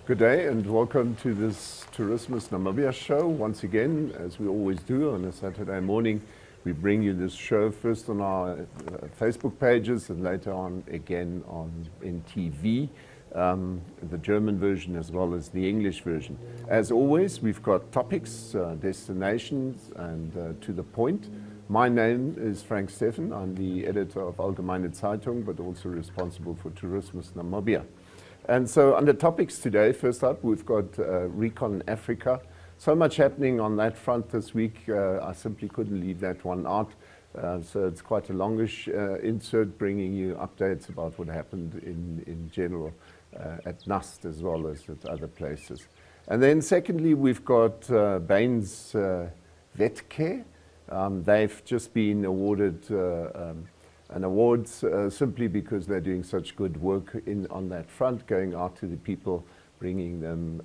Good day and welcome to this Tourismus Namibia show. Once again, as we always do on a Saturday morning, we bring you this show first on our Facebook pages and later on again in TV, the German version as well as the English version. As always, we've got topics, destinations and to the point. My name is Frank Steffen. I'm the editor of Allgemeine Zeitung, but also responsible for Tourismus Namibia. And so under topics today, first up, we've got Recon Africa. So much happening on that front this week, I simply couldn't leave that one out. So it's quite a longish insert bringing you updates about what happened in general at NAST as well as at other places. And then secondly, we've got Baines Vetcare. They've just been awarded an award simply because they're doing such good work on that front, going out to the people, bringing them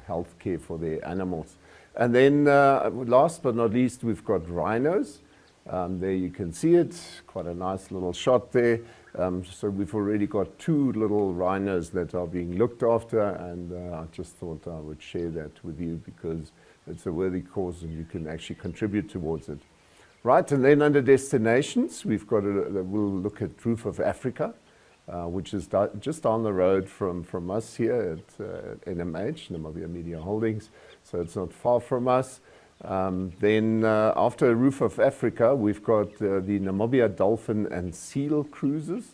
health care for their animals. And then last but not least, we've got rhinos. There you can see it, quite a nice little shot there. So we've already got 2 little rhinos that are being looked after, and I just thought I would share that with you because it's a worthy cause and you can actually contribute towards it. Right, and then under destinations, we've got we'll look at Roof of Africa, which is just down the road from us here at NMH, Namibia Media Holdings, so it's not far from us. Then after Roof of Africa, we've got the Namibia Dolphin and Seal cruises.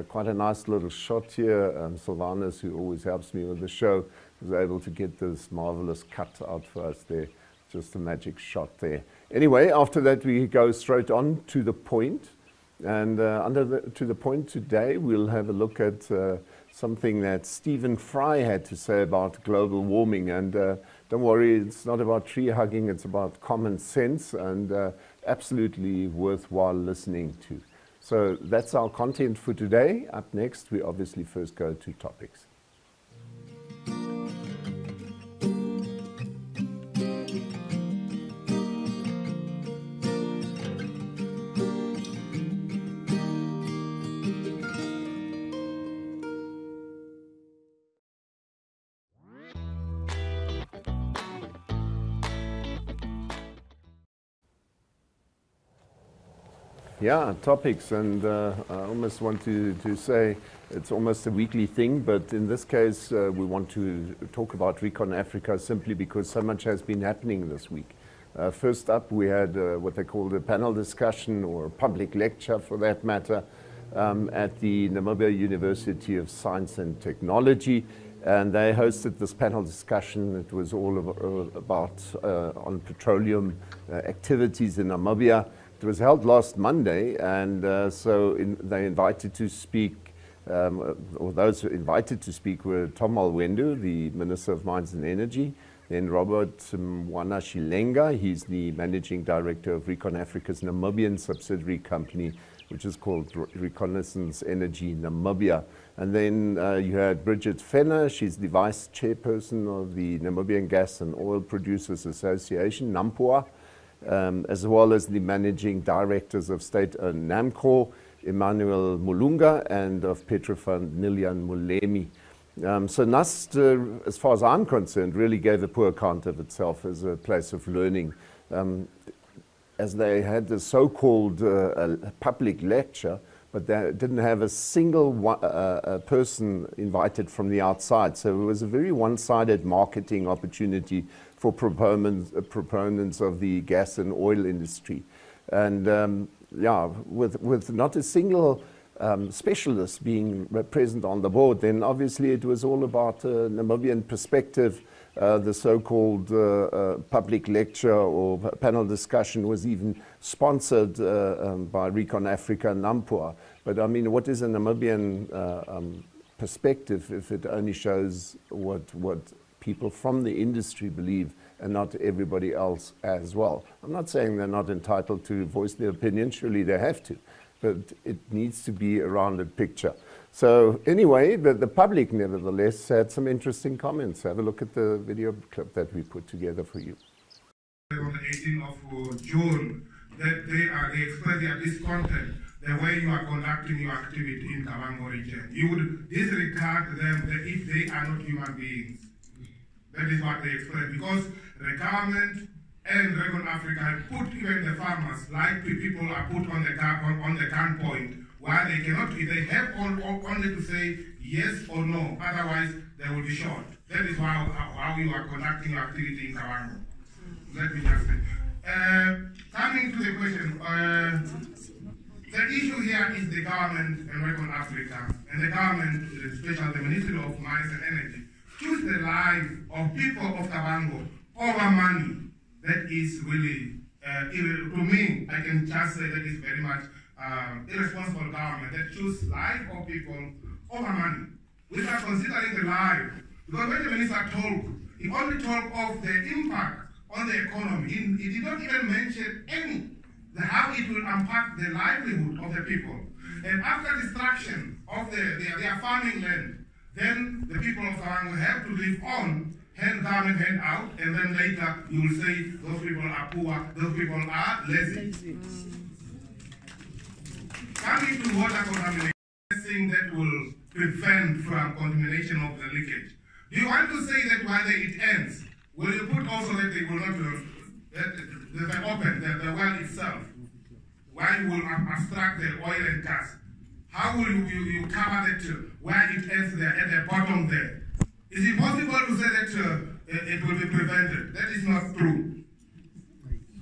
Quite a nice little shot here. Sylvanus, who always helps me with the show, was able to get this marvelous cut out for us there. Just a magic shot there. Anyway, after that we go straight on to the point. And to the point today, we'll have a look at something that Stephen Fry had to say about global warming. And don't worry, it's not about tree hugging, it's about common sense and absolutely worthwhile listening to. So that's our content for today. Up next, we obviously first go to topics. Yeah, topics, and I almost want to say it's almost a weekly thing, but in this case we want to talk about Recon Africa simply because so much has been happening this week. First up, we had what they called a panel discussion or a public lecture for that matter at the Namibia University of Science and Technology, and they hosted this panel discussion. It was all about on petroleum activities in Namibia. It was held last Monday, and they invited to speak, or those who invited to speak were Tom Alwendo, the Minister of Mines and Energy, then Robert Mwanashilenga, he's the Managing Director of Recon Africa's Namibian subsidiary company, which is called Reconnaissance Energy Namibia. And then you had Bridget Fenner, she's the Vice Chairperson of the Namibian Gas and Oil Producers Association, NAMPOA. As well as the managing directors of state-owned NAMCOR, Emmanuel Mulunga, and of Petrofund, Nilian Mulemi. So NAST, as far as I'm concerned, really gave a poor account of itself as a place of learning. As they had the so-called public lecture, but they didn't have a single person invited from the outside. So it was a very one-sided marketing opportunity for proponents of the gas and oil industry. And yeah, with not a single specialist being present on the board, then obviously it was all about a Namibian perspective. The so-called public lecture or panel discussion was even sponsored by Recon Africa and NAMPOA. But I mean, what is a Namibian perspective if it only shows what people from the industry believe and not everybody else as well? I'm not saying they're not entitled to voice their opinion, surely they have to, but it needs to be a rounded picture. So anyway, the public nevertheless had some interesting comments. Have a look at the video clip that we put together for you. On the 18th of June, that they express their discontent the way you are conducting your activity in Kavango region. You would disregard them if they are not human beings. That is what they express, because the government and ReconAfrica have put even the farmers, like the people are put on the gunpoint, where they cannot, if they have only to say yes or no, otherwise they will be shot. That is how you are conducting your activity in Kavango. Let me just say. Coming to the question, the issue here is the government and ReconAfrica, and the government, especially the Ministry of Mines and Energy, choose the life of people of Kavango over money. That is really, to me, I can just say that is very much irresponsible government that choose life of people over money. We are considering the life, because when the minister talked, he only talked of the impact on the economy. He did not even mention how it will impact the livelihood of the people. And after destruction of their farming land, then the people of Kavango have to live on, hand government, hand out, and then later you will say those people are poor, those people are lazy. Coming to water contamination, thing that will prevent from contamination of the leakage. Do you want to say that whether it ends, will you put also that they will not, the well itself, where you will abstract the oil and gas? How will you cover that where it ends there, at the bottom there? Is it possible to say that it will be prevented? That is not true.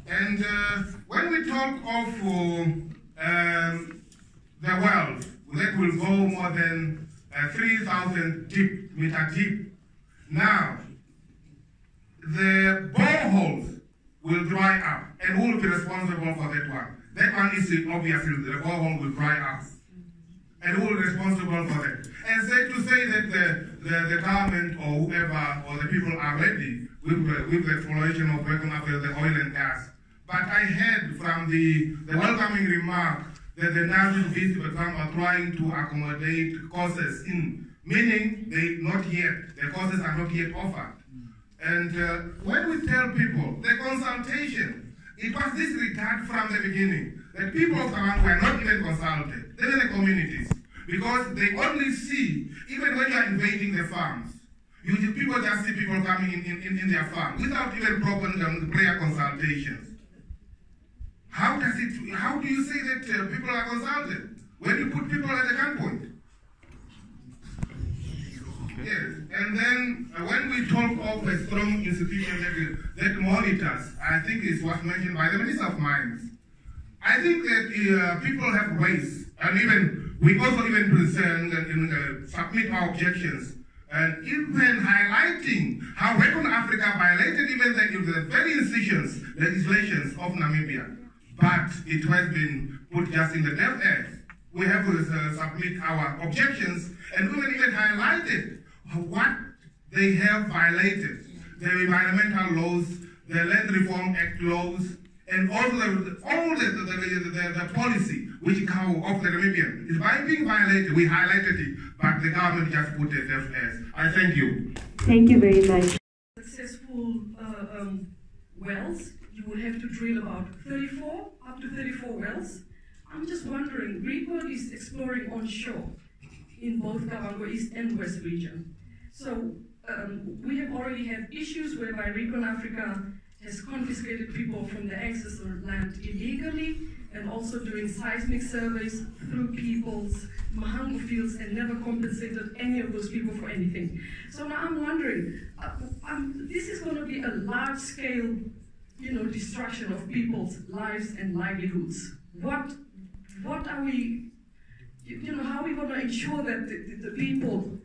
And when we talk of the wells, that will go more than 3,000 meter deep. Now, the boreholes will dry up, and who will be responsible for that one? That one is obviously the borehole will dry up. And who is responsible for that? And to say that the government or whoever or the people are ready with the exploration of the oil and gas. But I heard from the welcoming remark that the national visitors are trying to accommodate courses in, meaning the courses are not yet offered. And when we tell people the consultation, it was disregard from the beginning that people of Kavango were not even consulted, even the communities, because they only see, even when you are invading the farms, people just see people coming in their farm without even proper prayer consultations. How do you say that people are consulted when you put people at the gunpoint? Yes, and then when we talk of a strong institution that monitors, I think it was mentioned by the Minister of Mines. I think that people have raised, and even we also even present and submit our objections, and even highlighting how ReconAfrica violated even the very legislations of Namibia. But it has been put just in the deaf earth. We have to submit our objections, and we even highlighted what they have violated. The environmental laws, the Land Reform Act laws, and also the policy which come of the Namibian is being violated. We highlighted it, but the government just put it deaf ears. I thank you. Thank you very much. Successful wells, you will have to drill about 34, up to 34 wells. I'm just wondering, Recon is exploring onshore in both Kavango East and West region. So we have already had issues whereby ReconAfrica has confiscated people from the ancestral land illegally, and also doing seismic surveys through people's Mahango fields and never compensated any of those people for anything. So now I'm wondering, this is going to be a large-scale, destruction of people's lives and livelihoods. What are we, how are we going to ensure that the people,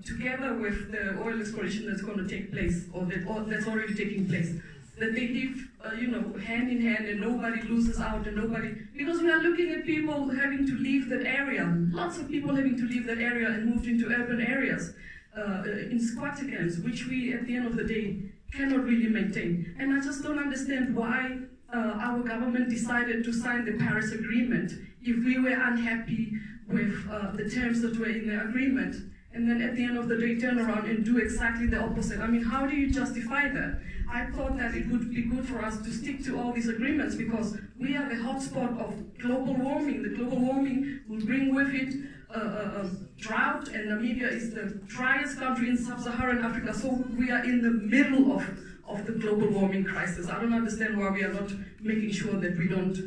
together with the oil exploration that's going to take place, or that's already taking place, that they live, hand in hand, and nobody loses out, and nobody, because we are looking at people having to leave that area, lots of people having to leave that area and moved into urban areas, in squatter camps, which we, at the end of the day, cannot really maintain. And I just don't understand why our government decided to sign the Paris Agreement if we were unhappy with the terms that were in the agreement. and then at the end of the day turn around and do exactly the opposite. I mean, how do you justify that? I thought that it would be good for us to stick to all these agreements because we are the hotspot of global warming. The global warming will bring with it drought, and Namibia is the driest country in sub-Saharan Africa, so we are in the middle of the global warming crisis. I don't understand why we are not making sure that we don't,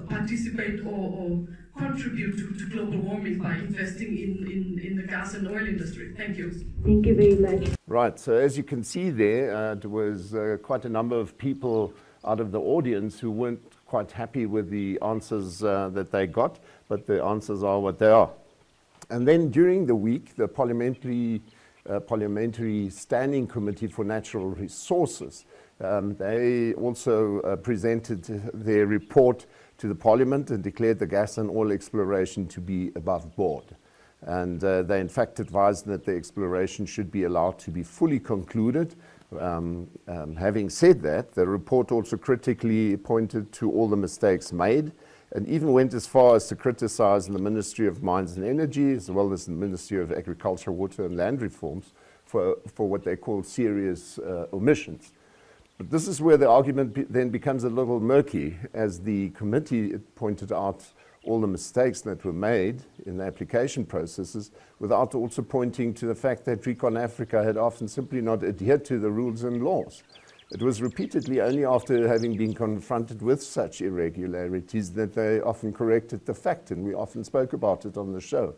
participate or contribute to global warming by investing in the gas and oil industry. Thank you. Thank you very much. Right, so as you can see there, there was quite a number of people out of the audience who weren't quite happy with the answers that they got, but the answers are what they are. And then during the week, the Parliamentary Standing Committee for Natural Resources, they also presented their report to the Parliament and declared the gas and oil exploration to be above board. And they in fact advised that the exploration should be allowed to be fully concluded. Having said that, the report also critically pointed to all the mistakes made and even went as far as to criticize the Ministry of Mines and Energy as well as the Ministry of Agriculture, Water and Land Reforms for what they call serious omissions. But this is where the argument then becomes a little murky, as the committee pointed out all the mistakes that were made in the application processes without also pointing to the fact that ReconAfrica had often simply not adhered to the rules and laws. It was repeatedly only after having been confronted with such irregularities that they often corrected the fact, and we often spoke about it on the show.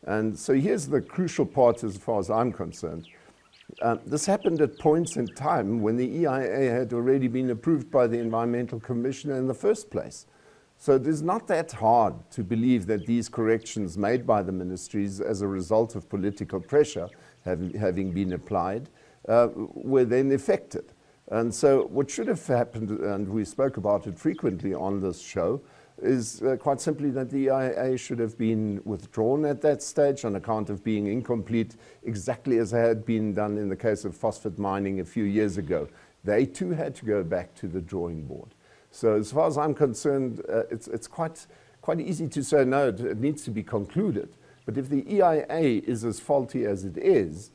And so here's the crucial part as far as I'm concerned. This happened at points in time when the EIA had already been approved by the Environmental Commissioner in the first place. So it is not that hard to believe that these corrections made by the ministries as a result of political pressure having been applied were then effected. And so what should have happened, and we spoke about it frequently on this show, is quite simply that the EIA should have been withdrawn at that stage on account of being incomplete, exactly as had been done in the case of phosphate mining a few years ago. They too had to go back to the drawing board. So as far as I'm concerned, it's quite easy to say, no, it needs to be concluded. But if the EIA is as faulty as it is,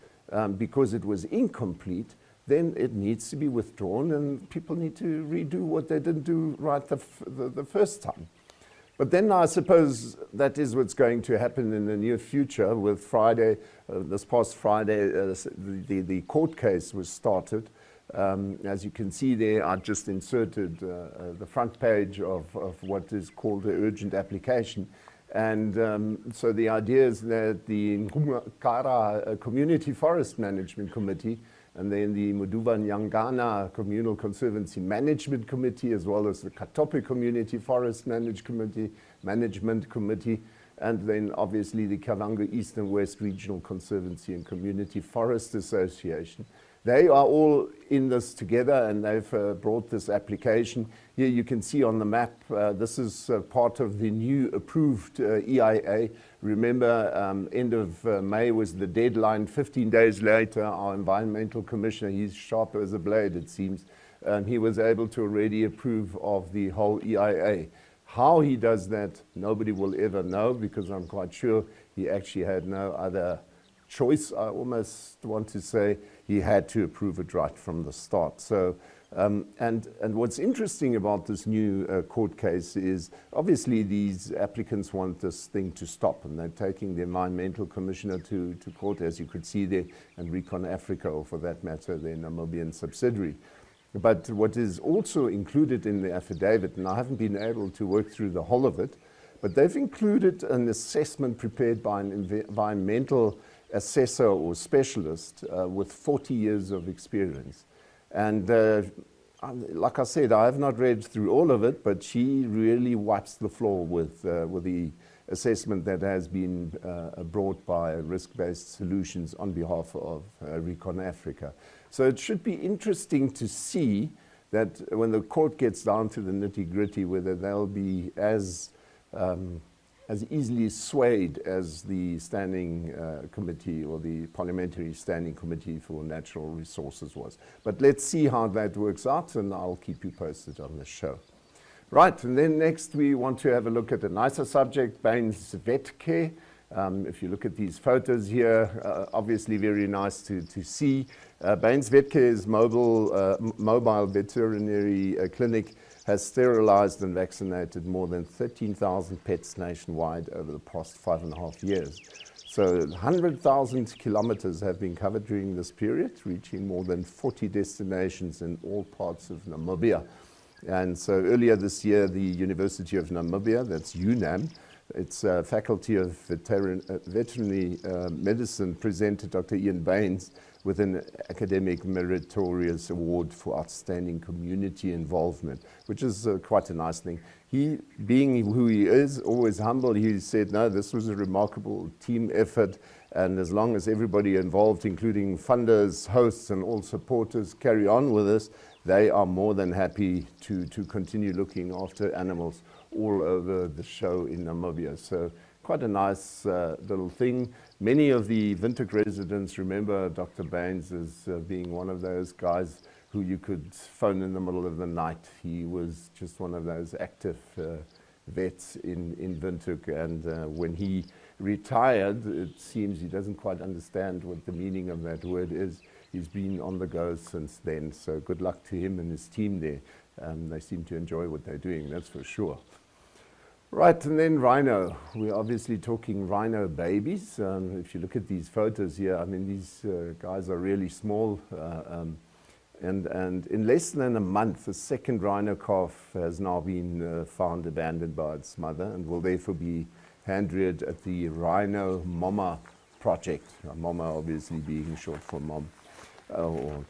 because it was incomplete, then it needs to be withdrawn and people need to redo what they didn't do right the first time. But then I suppose that is what's going to happen in the near future with Friday. This past Friday, the court case was started. As you can see there, I just inserted the front page of what is called the urgent application. And so the idea is that the Ngumkara Community Forest Management Committee and then the Muduba Nyangana Communal Conservancy Management Committee, as well as the Katope Community Forest Management Committee, and then obviously the Kavango East and West Regional Conservancy and Community Forest Association. They are all in this together and they've brought this application. Here you can see on the map, this is part of the new approved EIA. Remember, end of May was the deadline. 15 days later, our environmental commissioner, he's sharp as a blade it seems, he was able to already approve of the whole EIA. How he does that, nobody will ever know, because I'm quite sure he actually had no other choice. I almost want to say he had to approve it right from the start. So, and what's interesting about this new court case is obviously these applicants want this thing to stop, and they're taking the environmental commissioner to court, as you could see there, and ReconAfrica, or for that matter, their Namibian subsidiary. But what is also included in the affidavit, and I haven't been able to work through the whole of it, but they've included an assessment prepared by an environmental assessor or specialist with 40 years of experience. And like I said, I have not read through all of it, but she really wipes the floor with the assessment that has been brought by Risk-Based Solutions on behalf of ReconAfrica. So it should be interesting to see that when the court gets down to the nitty-gritty, whether they'll be as easily swayed as the standing committee or the Parliamentary Standing Committee for Natural Resources was. But let's see how that works out, and I'll keep you posted on the show. Right, and then next we want to have a look at a nicer subject, Baines Vetcare. If you look at these photos here, obviously very nice to see. Baines Vetcare's mobile veterinary clinic has sterilized and vaccinated more than 13,000 pets nationwide over the past 5.5 years. So 100,000 kilometers have been covered during this period, reaching more than 40 destinations in all parts of Namibia. And so earlier this year, the University of Namibia, that's UNAM, its Faculty of Veterinary Medicine, presented Dr. Ian Baines with an academic meritorious award for outstanding community involvement, which is quite a nice thing. He, being who he is, always humble, he said, no, this was a remarkable team effort, and as long as everybody involved, including funders, hosts, and all supporters, carry on with this, they are more than happy to continue looking after animals all over the show in Namibia. So quite a nice little thing. Many of the Windhoek residents remember Dr. Baines as being one of those guys who you could phone in the middle of the night. He was just one of those active vets in Windhoek, and when he retired, it seems he doesn't quite understand what the meaning of that word is. He's been on the go since then, so good luck to him and his team there. They seem to enjoy what they're doing, that's for sure. Right, and then rhino. We're obviously talking rhino babies. If you look at these photos here, I mean, these guys are really small. And in less than a month, the second rhino calf has now been found abandoned by its mother and will therefore be hand-reared at the Rhino Momma Project. Momma obviously being short for mom, or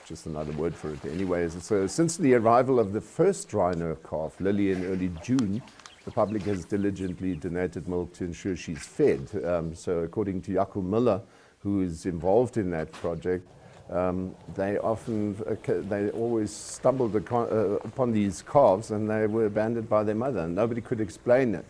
just another word for it. Anyways, so since the arrival of the first rhino calf, Lily, in early June, the public has diligently donated milk to ensure she's fed. So according to Jaco Miller, who is involved in that project, they always stumbled upon these calves, and they were abandoned by their mother, and nobody could explain it.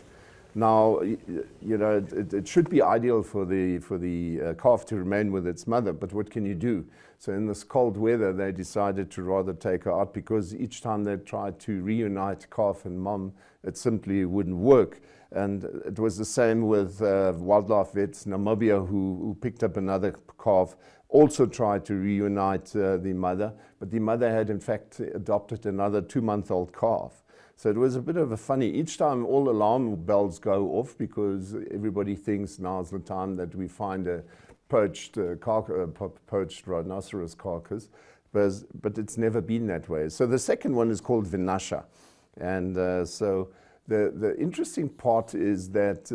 Now, you know, it should be ideal for the calf to remain with its mother, but what can you do? So in this cold weather, they decided to rather take her out, because each time they tried to reunite calf and mom, it simply wouldn't work. And it was the same with Wildlife Vets Namibia, who picked up another calf, also tried to reunite the mother, but the mother had in fact adopted another 2-month-old calf. So it was a bit of a funny, each time all alarm bells go off, because everybody thinks now's the time that we find a poached rhinoceros carcass, but it's never been that way. So the second one is called Vinasha. And so the interesting part is that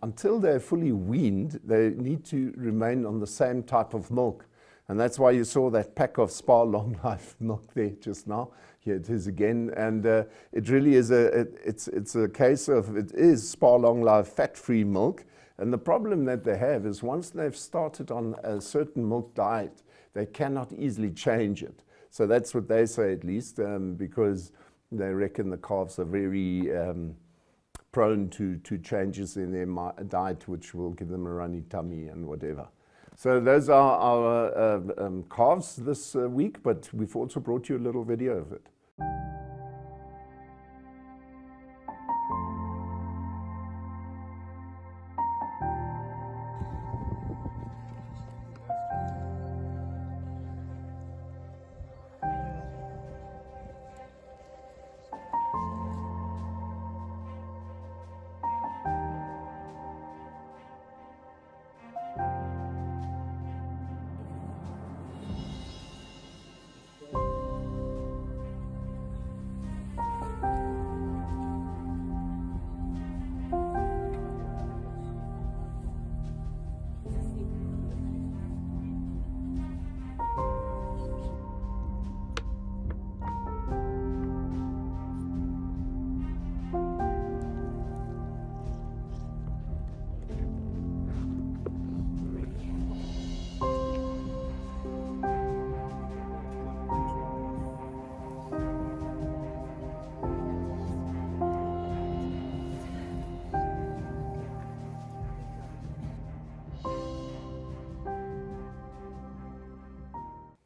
until they're fully weaned, they need to remain on the same type of milk. And that's why you saw that pack of Spar Long Life milk there just now. Here it is again. And it really is it's a case of, it is Spar Long Life fat-free milk. And the problem that they have is once they've started on a certain milk diet, they cannot easily change it. So that's what they say, at least, because they reckon the calves are very prone to changes in their diet, which will give them a runny tummy and whatever. So those are our calves this week, but we've also brought you a little video of it.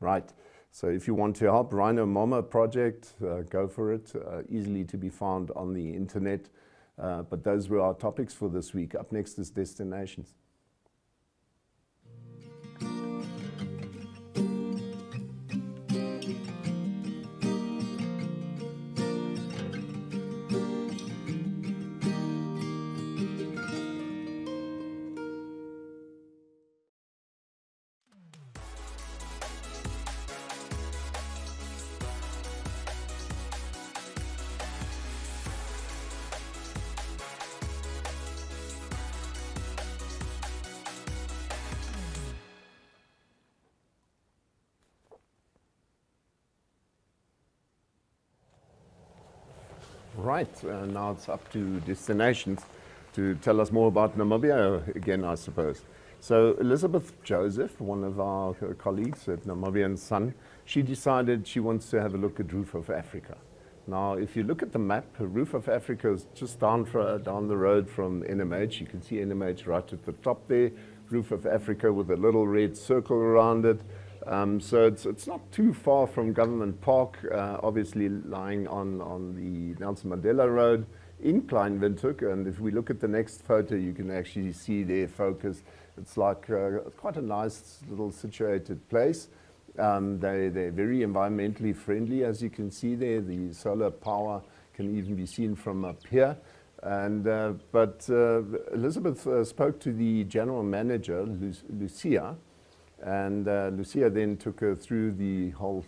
Right, so if you want to help Rhino Momma Project, go for it. Easily to be found on the internet. But those were our topics for this week. Up next is destinations. Right, now it's up to destinations to tell us more about Namibia again, I suppose. So Elizabeth Joseph, one of our colleagues at Namibian Sun, she decided she wants to have a look at Roof of Africa. Now, if you look at the map, Roof of Africa is just down the road from NMH. You can see NMH right at the top there, Roof of Africa with a little red circle around it. So it's not too far from Government Park, obviously lying on the Nelson Mandela Road in Klein Windhoek. And if we look at the next photo, you can actually see their focus. It's like quite a nice little situated place. They're very environmentally friendly, as you can see there. The solar power can even be seen from up here. And but Elizabeth spoke to the general manager, Lucia. And Lucia then took her through the whole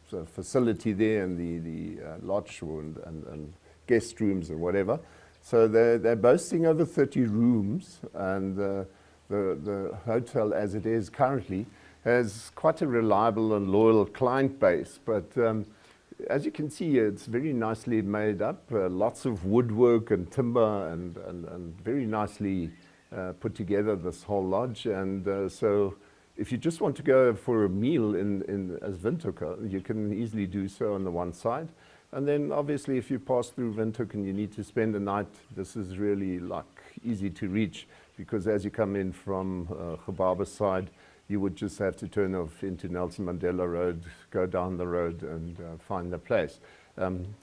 sort of facility there and the lodge and guest rooms and whatever. So they're boasting over 30 rooms, and the hotel as it is currently has quite a reliable and loyal client base. But as you can see, it's very nicely made up, lots of woodwork and timber and very nicely put together, this whole lodge. And so if you just want to go for a meal as Windhoek, you can easily do so on the one side. And then obviously if you pass through Windhoek and you need to spend a night, this is really like easy to reach, because as you come in from Gebabe's side, you would just have to turn off into Nelson Mandela Road, go down the road and find the place.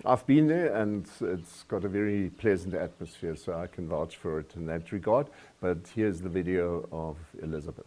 I've been there and it's got a very pleasant atmosphere, so I can vouch for it in that regard. But here's the video of Elizabeth.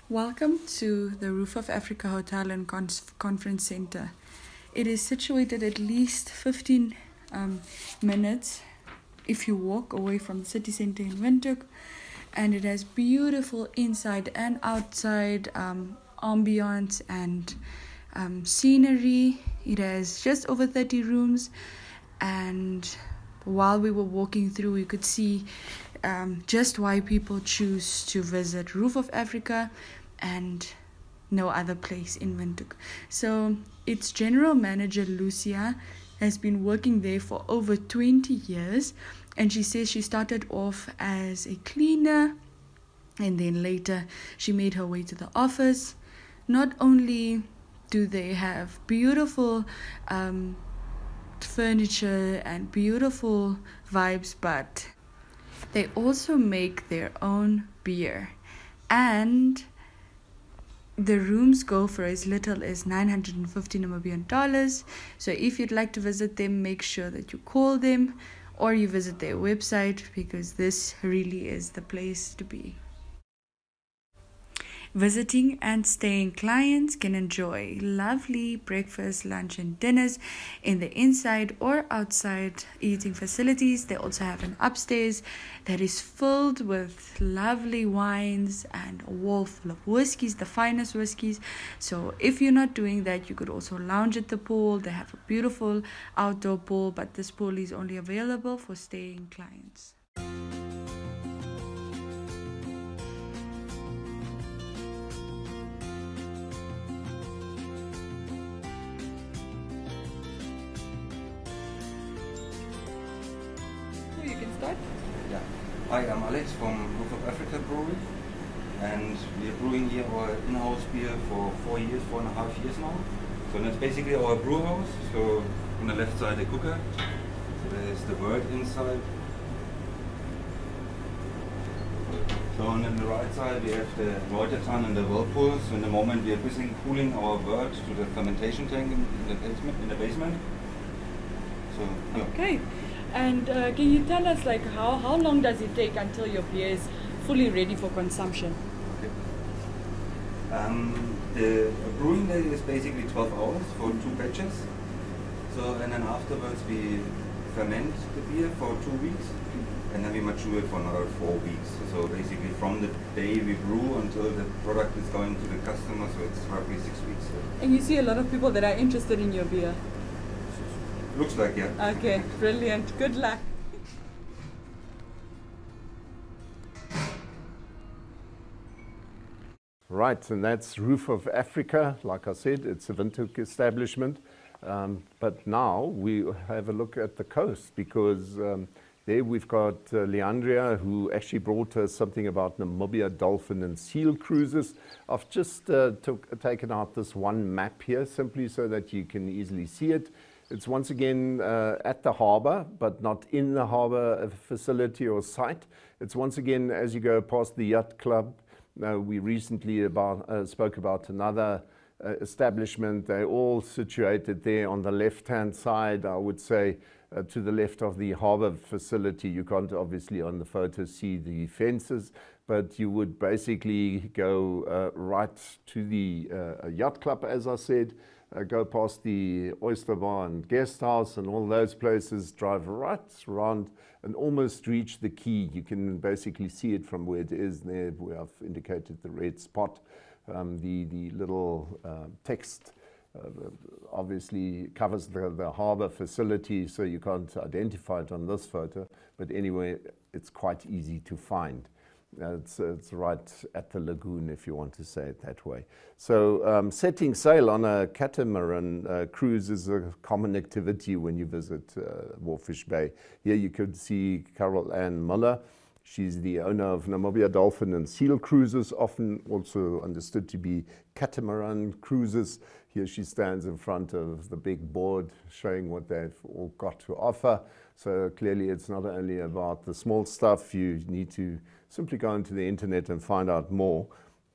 Welcome to the Roof of Africa Hotel and Conference Center. It is situated at least 15 minutes if you walk away from the city center in Windhoek, and it has beautiful inside and outside ambience and scenery. It has just over 30 rooms, and while we were walking through, we could see just why people choose to visit Roof of Africa and no other place in Windhoek. So its general manager, Lucia, has been working there for over 20 years, and she says she started off as a cleaner and then later she made her way to the office. Not only do they have beautiful furniture and beautiful vibes, but they also make their own beer, and the rooms go for as little as 950 Namibian dollars. So if you'd like to visit them, make sure that you call them or you visit their website, because this really is the place to be. Visiting and staying clients can enjoy lovely breakfast, lunch and dinners in the inside or outside eating facilities. They also have an upstairs that is filled with lovely wines and a wall full of whiskies, the finest whiskies. So if you're not doing that, you could also lounge at the pool. They have a beautiful outdoor pool, but this pool is only available for staying clients. You can start. Yeah. Hi, I'm Alex from Roof of Africa Brewery, and we are brewing here our in-house beer for 4.5 years now. So that's basically our brew house. So on the left side, the cooker. So there's the wort inside. So on the right side, we have the water tun and the whirlpool. So in the moment, we are busy cooling our wort to the fermentation tank in the basement. So yeah. Okay. And can you tell us, like, how long does it take until your beer is fully ready for consumption? Okay. The brewing day is basically 12 hours for 2 batches. So, and then afterwards we ferment the beer for 2 weeks, and then we mature it for another 4 weeks. So basically from the day we brew until the product is going to the customer, so it's roughly 6 weeks. And you see a lot of people that are interested in your beer. Looks like, yeah. Okay, brilliant. Good luck. Right, and that's Roof of Africa. Like I said, it's a Windhoek establishment. But now we have a look at the coast, because there we've got Leandria, who actually brought us something about Namibia dolphin and seal cruises. I've just taken out this one map here, simply so that you can easily see it. It's once again at the harbour, but not in the harbour facility or site. It's once again as you go past the yacht club. We recently spoke about another establishment. They're all situated there on the left-hand side, I would say, to the left of the harbour facility. You can't obviously on the photo see the fences, but you would basically go right to the yacht club, as I said. Go past the oyster bar and guest house and all those places, drive right around and almost reach the quay. You can basically see it from where it is there, where I've indicated the red spot. The little text obviously covers the harbour facility, so you can't identify it on this photo, but anyway, it's quite easy to find. It's right at the lagoon, if you want to say it that way. So setting sail on a catamaran cruise is a common activity when you visit Walvis Bay. Here you could see Carol Ann Muller. She's the owner of Namibia Dolphin and Seal Cruises, often also understood to be catamaran cruises. Here she stands in front of the big board showing what they've all got to offer. So clearly it's not only about the small stuff. You need to simply go onto the internet and find out more.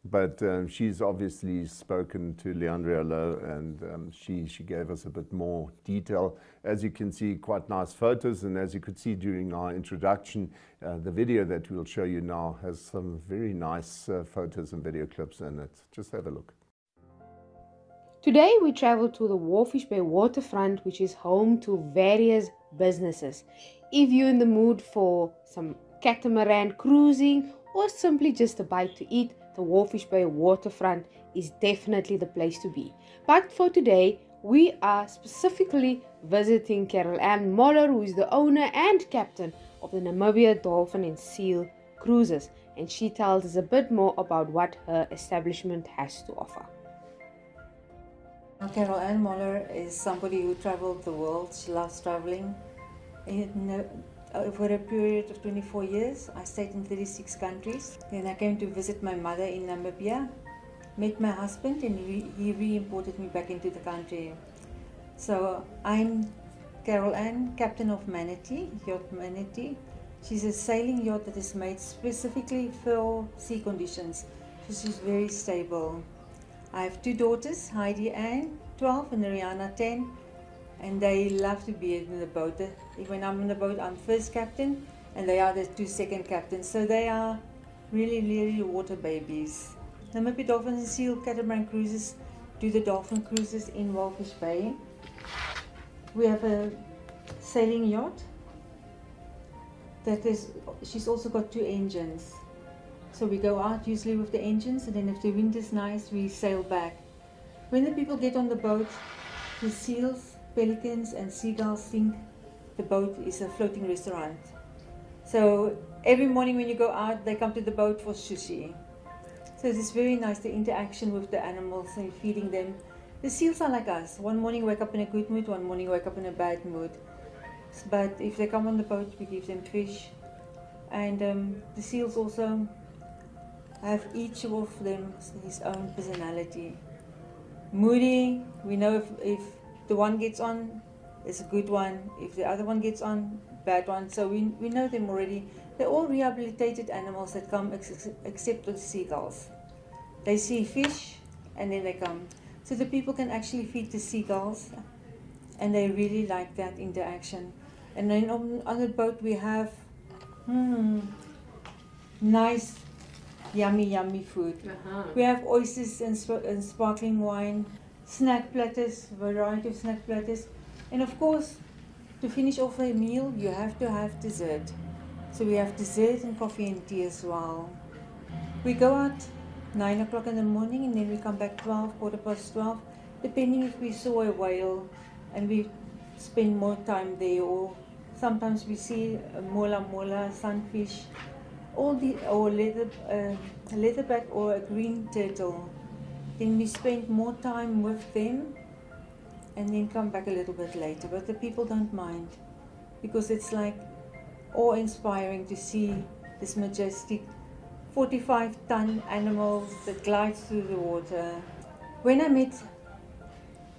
But she's obviously spoken to Leandria Lowe, and she gave us a bit more detail. As you can see, quite nice photos, and as you could see during our introduction, the video that we'll show you now has some very nice photos and video clips in it. Just have a look. Today we travel to the Walvis Bay waterfront, which is home to various businesses. If you're in the mood for some catamaran cruising or simply just a bite to eat, the Walvis Bay waterfront is definitely the place to be. But for today, we are specifically visiting Carol Ann Muller, who is the owner and captain of the Namibia Dolphin and Seal Cruises, and she tells us a bit more about what her establishment has to offer. Carol Ann Muller is somebody who traveled the world. She loves traveling. Over a period of 24 years, I stayed in 36 countries. Then I came to visit my mother in Namibia, met my husband, and he re-imported me back into the country. So I'm Carol Ann, captain of Manatee, yacht Manatee. She's a sailing yacht that is made specifically for sea conditions, so she's very stable. I have 2 daughters, Heidi Ann, 12, and Rihanna, 10. And they love to be in the boat. When I'm in the boat, I'm first captain, and they are the 2 second captains. So they are really, really water babies. Namibia Dolphin and Seal catamaran cruises do the Dolphin cruises in Walvis Bay. We have a sailing yacht she's also got 2 engines. So we go out usually with the engines, and then if the wind is nice, we sail back. When the people get on the boat, the seals, pelicans and seagulls think the boat is a floating restaurant. So every morning when you go out, they come to the boat for sushi. So it's very nice, the interaction with the animals and feeding them. The seals are like us. One morning wake up in a good mood, one morning wake up in a bad mood. But if they come on the boat, we give them fish. And the seals also have each of them his own personality. Moody, we know if the one gets on, it's a good one. If the other one gets on, bad one. So we know them already. They're all rehabilitated animals that come except the seagulls. They see fish and then they come. So the people can actually feed the seagulls, and they really like that interaction. And then on the boat we have nice, yummy food. We have oysters and sparkling wine, snack platters, variety of snack platters. And of course, to finish off a meal, you have to have dessert. So we have dessert and coffee and tea as well. We go out 9 o'clock in the morning, and then we come back 12, 12:15, depending if we saw a whale and we spend more time there, or sometimes we see a mola, sunfish, or leatherback or a green turtle. Then we spend more time with them and then come back a little bit later. But the people don't mind, because it's like awe-inspiring to see this majestic 45-ton animal that glides through the water. When I met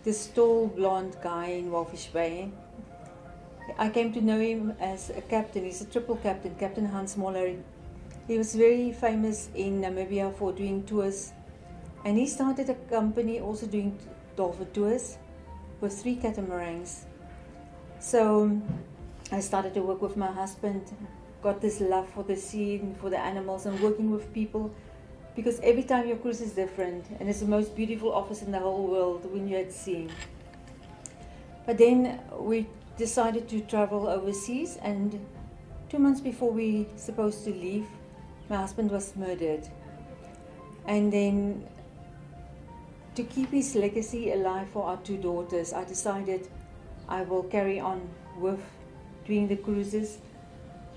this tall blonde guy in Walvis Bay, I came to know him as a captain. He's a triple captain, Captain Hans Moller. He was very famous in Namibia for doing tours, and he started a company also doing dolphin tours with 3 catamarans. So I started to work with my husband, got this love for the sea and for the animals and working with people, because every time your cruise is different, and it's the most beautiful office in the whole world when you're at sea. But then we decided to travel overseas, and 2 months before we were supposed to leave, my husband was murdered. And then, to keep his legacy alive for our 2 daughters, I decided I will carry on with doing the cruises,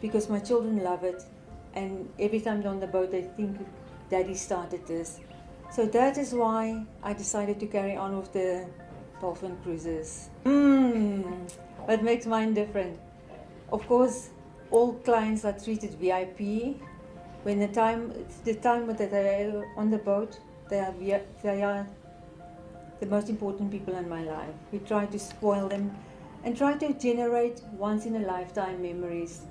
because my children love it, and every time they're on the boat they think Daddy started this. So that is why I decided to carry on with the dolphin cruises. What makes mine different? Of course, all clients are treated VIP. When the time that they are on the boat, they are the most important people in my life. We try to spoil them and try to generate once-in-a-lifetime memories.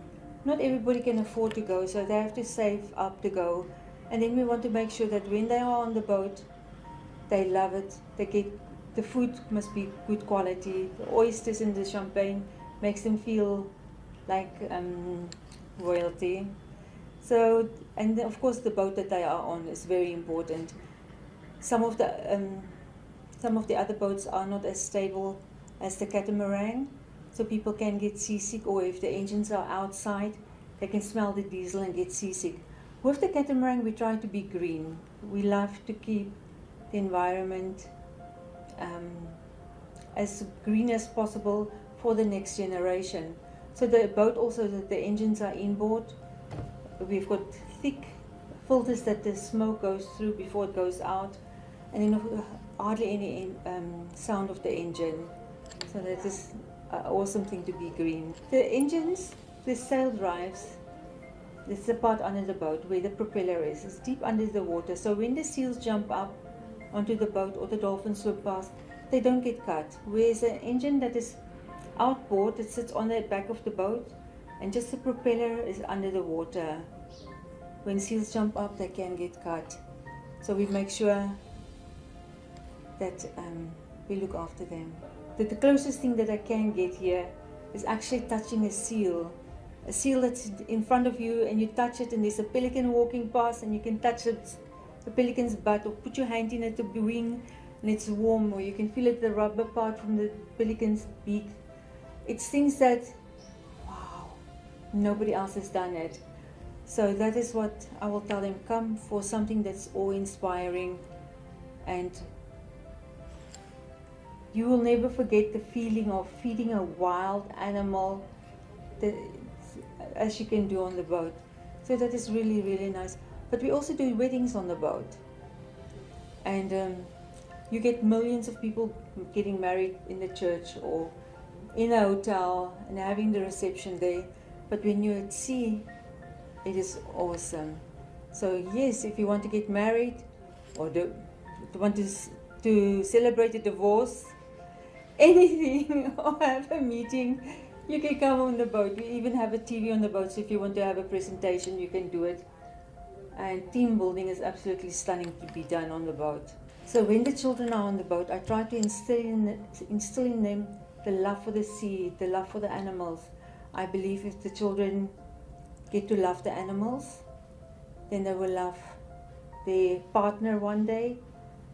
Not everybody can afford to go, so they have to save up to go. And then we want to make sure that when they are on the boat, they love it. The food must be good quality. The oysters and the champagne makes them feel like royalty. So, and of course the boat that they are on is very important. Some of the other boats are not as stable as the catamaran, so people can get seasick, or if the engines are outside, they can smell the diesel and get seasick. With the catamaran, we try to be green. We love to keep the environment as green as possible for the next generation. So the boat also, the engines are inboard. We've got thick filters that the smoke goes through before it goes out, and then hardly any sound of the engine. So that is an awesome thing to be green. The engines, the sail drives, this is the part under the boat where the propeller is. It's deep under the water, so when the seals jump up onto the boat or the dolphins swim past, they don't get cut. Whereas an engine that is outboard, it sits on the back of the boat, and just the propeller is under the water. When seals jump up, they can get cut. So we make sure that we look after them. The closest thing that I can get here is actually touching a seal. A seal that's in front of you, and you touch it, and there's a pelican walking past, and you can touch its the pelican's butt, or put your hand in at the wing and it's warm, or you can feel it, the rubber part from the pelican's beak. It's things that, wow, nobody else has done it. So that is what I will tell them, come for something that's awe-inspiring, and you will never forget the feeling of feeding a wild animal as you can do on the boat. So that is really, really nice. But we also do weddings on the boat. And you get millions of people getting married in the church or in a hotel and having the reception there. But when you're at sea, it is awesome. So yes, if you want to get married or want to celebrate a divorce, anything, or have a meeting, you can come on the boat. We even have a TV on the boat, so if you want to have a presentation, you can do it. And team building is absolutely stunning to be done on the boat. So when the children are on the boat, I try to instill in them the love for the sea, the love for the animals. I believe if the children get to love the animals, then they will love their partner one day,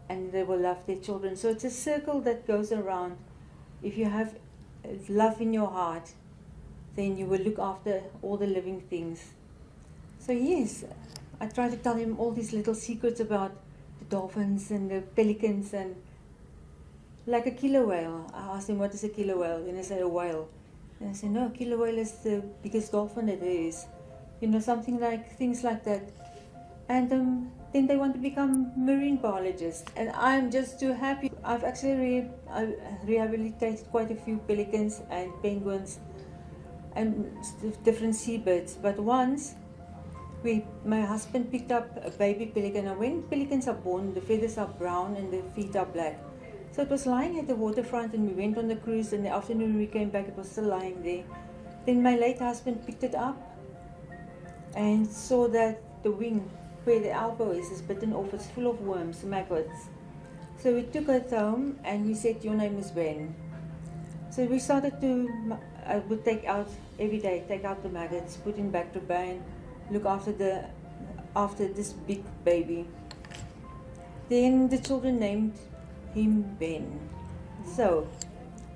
and they will love their children. So it's a circle that goes around. If you have love in your heart, then you will look after all the living things. So yes, I try to tell him all these little secrets about the dolphins and the pelicans, and like a killer whale. I asked him, what is a killer whale? And he said, a whale. And I said, no, killer whale is the biggest dolphin there is. You know, something like, things like that. And then they want to become marine biologists. And I'm just too happy. I've actually rehabilitated quite a few pelicans and penguins and different seabirds. But once, my husband picked up a baby pelican. And when pelicans are born, the feathers are brown and the feet are black. So it was lying at the waterfront, and we went on the cruise. In the afternoon we came back, it was still lying there. Then my late husband picked it up and saw that the wing, where the elbow is bitten off. It's full of worms, maggots. So we took it home and we said, your name is Ben. So we started to, I would take out every day, take out the maggots, put him back to Baines, look after this big baby. Then the children named him Ben. So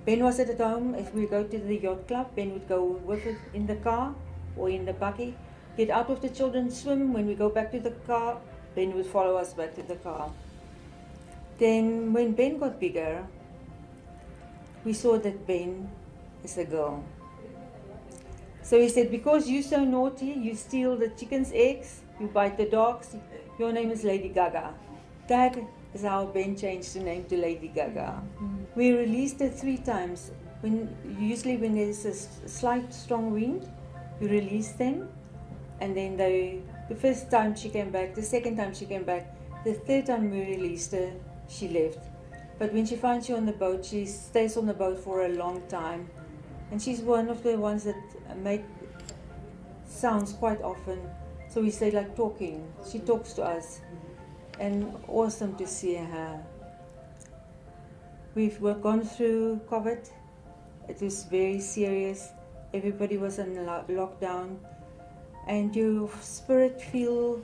Ben was at home. If we go to the yacht club, Ben would go with it in the car or in the buggy, get out with the children, swim. When we go back to the car, Ben would follow us back to the car. Then when Ben got bigger, we saw that Ben is a girl. So he said, because you're so naughty, you steal the chicken's eggs, you bite the dogs, your name is Lady Gaga. That is how Ben changed the name to Lady Gaga. We released it 3 times. Usually when there's a slight strong wind, you release them. And then the first time she came back, the second time she came back, the third time we released her, she left. But when she finds you on the boat, she stays on the boat for a long time. And she's one of the ones that make sounds quite often. So we say like talking. She talks to us. And awesome to see her. We've gone through COVID. It was very serious. Everybody was in lockdown. And your spirit feel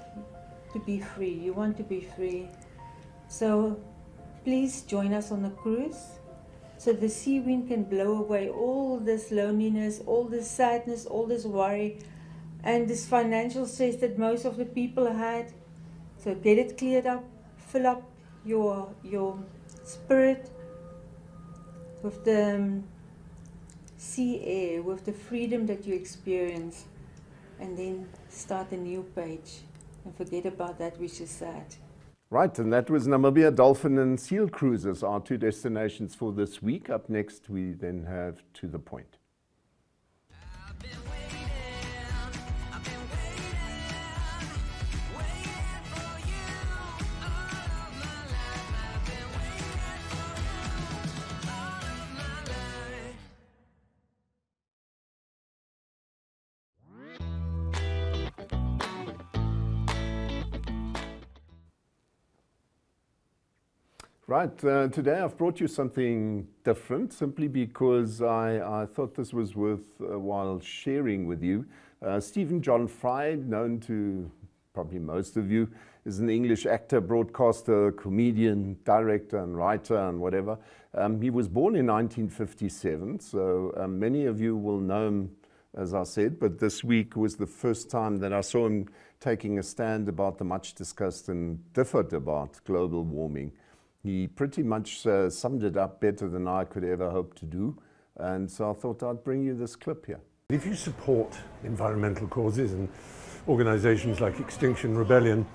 to be free. You want to be free. So please join us on the cruise, so the sea wind can blow away all this loneliness, all this sadness, all this worry, and this financial stress that most of the people had. So get it cleared up, fill up your spirit with the sea air, with the freedom that you experience. And then start a new page and forget about that which is sad. Right, and that was Namibia Dolphin and Seal Cruises, our 2 destinations for this week. Up next, we then have To the Point. Right, today I've brought you something different simply because I thought this was worth while sharing with you. Stephen John Fry, known to probably most of you, is an English actor, broadcaster, comedian, director and writer and whatever. He was born in 1957, so many of you will know him, as I said, but this week was the first time that I saw him taking a stand about the much discussed and differed about global warming. He pretty much summed it up better than I could ever hope to do, and so I thought I'd bring you this clip here. If you support environmental causes and organisations like Extinction Rebellion,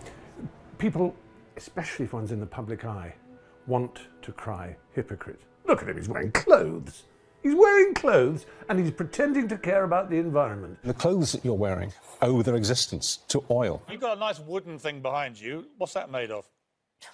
people, especially if one's in the public eye, want to cry hypocrite. Look at him, he's wearing clothes. He's wearing clothes and he's pretending to care about the environment. The clothes that you're wearing owe their existence to oil. You've got a nice wooden thing behind you. What's that made of?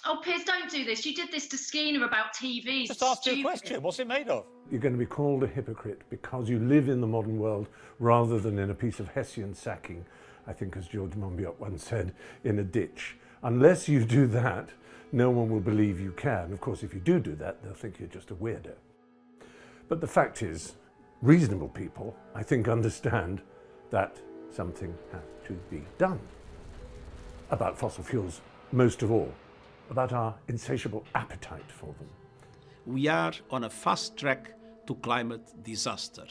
Oh, Piers, don't do this. You did this to Skeena about TVs. Just ask you a question. What's it made of? You're going to be called a hypocrite because you live in the modern world rather than in a piece of Hessian sacking, I think as George Monbiot once said, in a ditch. Unless you do that, no one will believe you care. And of course, if you do that, they'll think you're just a weirdo. But the fact is, reasonable people, I think, understand that something has to be done about fossil fuels, most of all, about our insatiable appetite for them. We are on a fast track to climate disaster.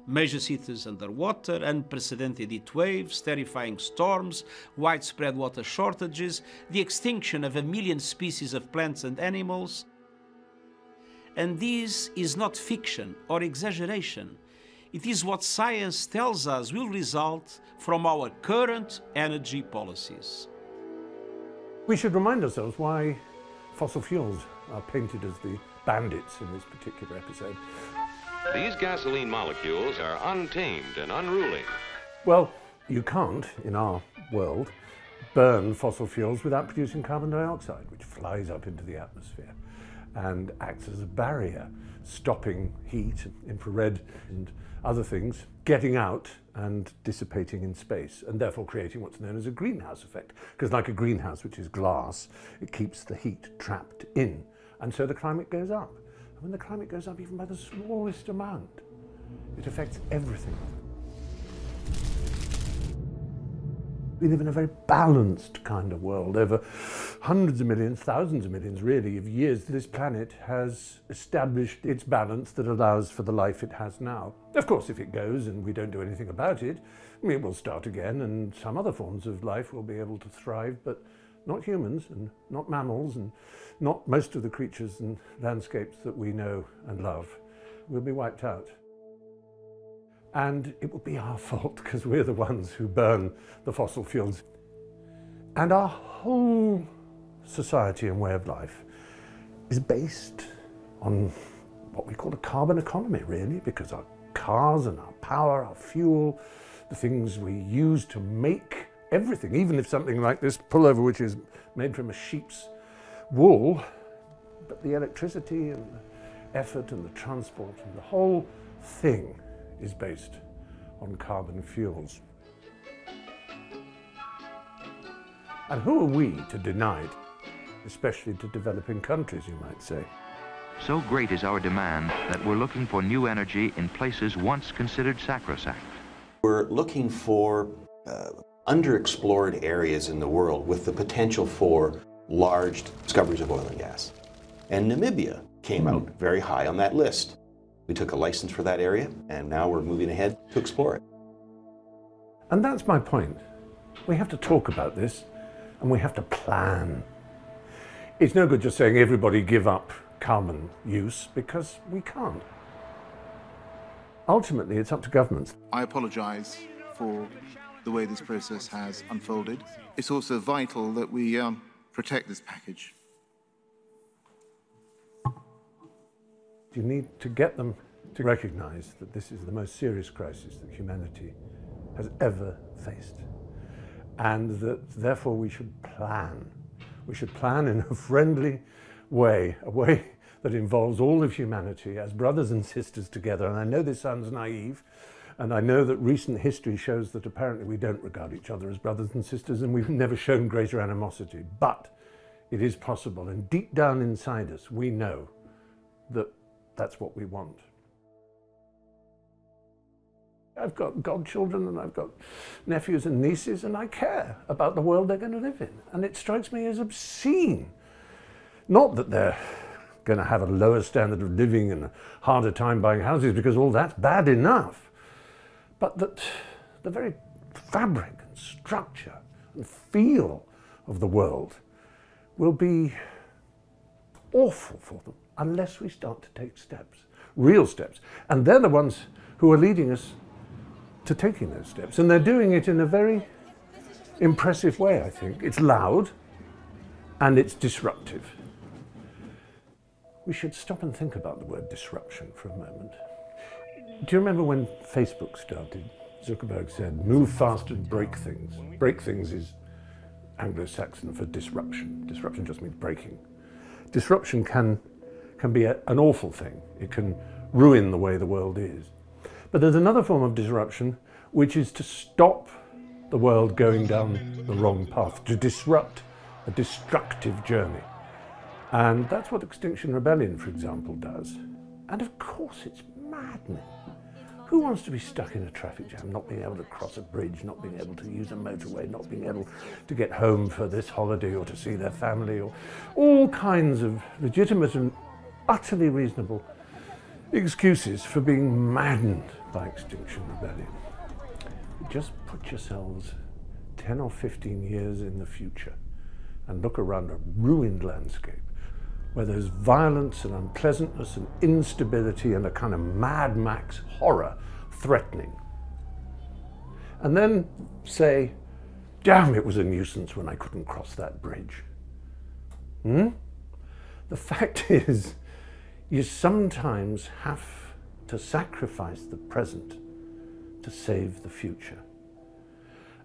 Major cities underwater, unprecedented heat waves, terrifying storms, widespread water shortages, the extinction of 1 million species of plants and animals. And this is not fiction or exaggeration. It is what science tells us will result from our current energy policies. We should remind ourselves why fossil fuels are painted as the bandits in this particular episode. These gasoline molecules are untamed and unruly. Well, you can't, in our world, burn fossil fuels without producing carbon dioxide, which flies up into the atmosphere and acts as a barrier, stopping heat, infrared and other things getting out and dissipating in space, and therefore creating what's known as a greenhouse effect. Because like a greenhouse, which is glass, it keeps the heat trapped in, and so the climate goes up. And when the climate goes up even by the smallest amount, it affects everything. We live in a very balanced kind of world. Over hundreds of millions, thousands of millions really, of years, this planet has established its balance that allows for the life it has now. Of course, if it goes and we don't do anything about it, it will start again and some other forms of life will be able to thrive, but not humans and not mammals and not most of the creatures and landscapes that we know and love will be wiped out. And it will be our fault because we're the ones who burn the fossil fuels. And our whole society and way of life is based on what we call a carbon economy, really, because our cars and our power, our fuel, the things we use to make everything, even if something like this pullover, which is made from a sheep's wool, but the electricity and the effort and the transport and the whole thing is based on carbon fuels. And who are we to deny it, especially to developing countries, you might say? So great is our demand that we're looking for new energy in places once considered sacrosanct. We're looking for underexplored areas in the world with the potential for large discoveries of oil and gas. And Namibia came out very high on that list. We took a license for that area, and now we're moving ahead to explore it. And that's my point. We have to talk about this, and we have to plan. It's no good just saying everybody give up carbon use, because we can't. Ultimately, it's up to governments. I apologise for the way this process has unfolded. It's also vital that we protect this package. You need to get them to recognise that this is the most serious crisis that humanity has ever faced, and that therefore we should plan. We should plan in a friendly way, a way that involves all of humanity as brothers and sisters together. And I know this sounds naive, and I know that recent history shows that apparently we don't regard each other as brothers and sisters, and we've never shown greater animosity. But it is possible, and deep down inside us, we know that that's what we want. I've got godchildren and I've got nephews and nieces, and I care about the world they're going to live in. And it strikes me as obscene. Not that they're going to have a lower standard of living and a harder time buying houses, because all that's bad enough, but that the very fabric and structure and feel of the world will be awful for them unless we start to take steps, real steps. And they're the ones who are leading us to taking those steps. And they're doing it in a very impressive way, I think. It's loud and it's disruptive. We should stop and think about the word disruption for a moment. Do you remember when Facebook started? Zuckerberg said, move fast and break things. Break things is Anglo-Saxon for disruption. Disruption just means breaking. Disruption can be an awful thing. It can ruin the way the world is. But there's another form of disruption, which is to stop the world going down the wrong path, to disrupt a destructive journey. And that's what Extinction Rebellion, for example, does. And of course it's maddening. Who wants to be stuck in a traffic jam, not being able to cross a bridge, not being able to use a motorway, not being able to get home for this holiday or to see their family, or all kinds of legitimate and utterly reasonable excuses for being maddened by Extinction Rebellion. Just put yourselves 10 or 15 years in the future and look around a ruined landscape where there's violence and unpleasantness and instability and a kind of Mad Max horror threatening. And then say, damn, it was a nuisance when I couldn't cross that bridge. The fact is, you sometimes have to sacrifice the present to save the future.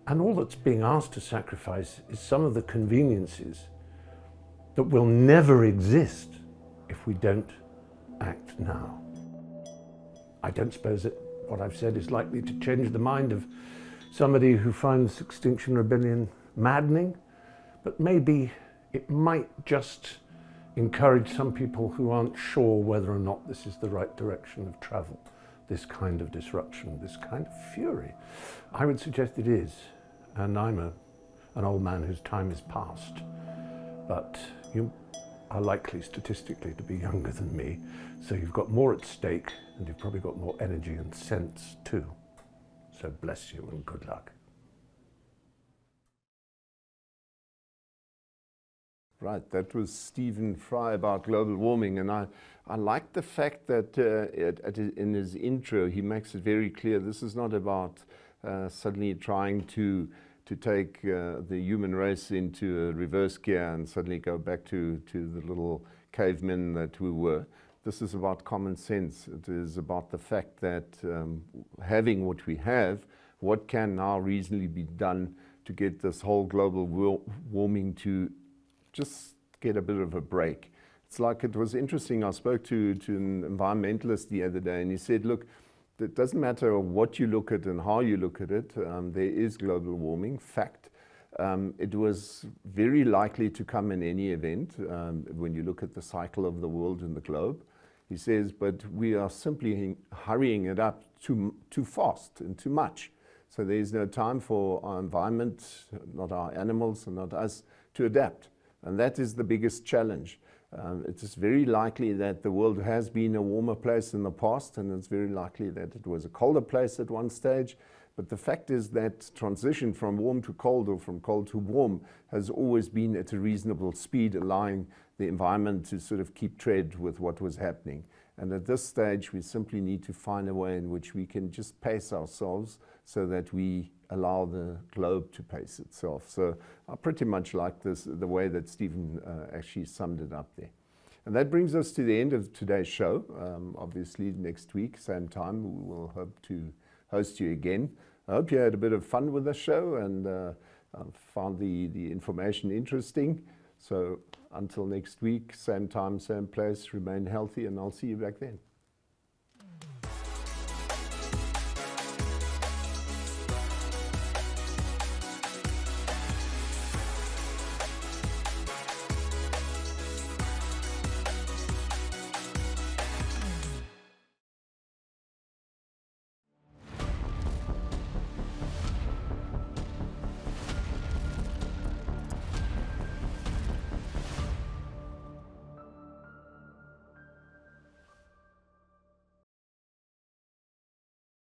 And all that's being asked to sacrifice is some of the conveniences that will never exist if we don't act now. I don't suppose that what I've said is likely to change the mind of somebody who finds Extinction Rebellion maddening, but maybe it might just encourage some people who aren't sure whether or not this is the right direction of travel, this kind of disruption, this kind of fury. I would suggest it is, and I'm an old man whose time is past. But you are likely statistically to be younger than me, so you've got more at stake and you've probably got more energy and sense too. So bless you and good luck. Right, that was Stephen Fry about global warming, and I like the fact that in his intro he makes it very clear this is not about suddenly trying to take the human race into a reverse gear and suddenly go back to the little cavemen that we were. This is about common sense. It is about the fact that having what we have, what can now reasonably be done to get this whole global warming to just get a bit of a break. It's like, it was interesting, I spoke to an environmentalist the other day, and he said, look, it doesn't matter what you look at and how you look at it, there is global warming, fact. It was very likely to come in any event when you look at the cycle of the world and the globe. He says, but we are simply hurrying it up too fast and too much. So there's no time for our environment, not our animals and not us, to adapt. And that is the biggest challenge. It is very likely that the world has been a warmer place in the past, and it's very likely that it was a colder place at one stage. But the fact is that transition from warm to cold or from cold to warm has always been at a reasonable speed, allowing the environment to sort of keep tread with what was happening. And at this stage, we simply need to find a way in which we can just pace ourselves so that we allow the globe to pace itself. So I pretty much like this, the way that Stephen actually summed it up there. And that brings us to the end of today's show. Obviously next week, same time, we will hope to host you again. I hope you had a bit of fun with the show and found the information interesting. So until next week, same time, same place, remain healthy, and I'll see you back then.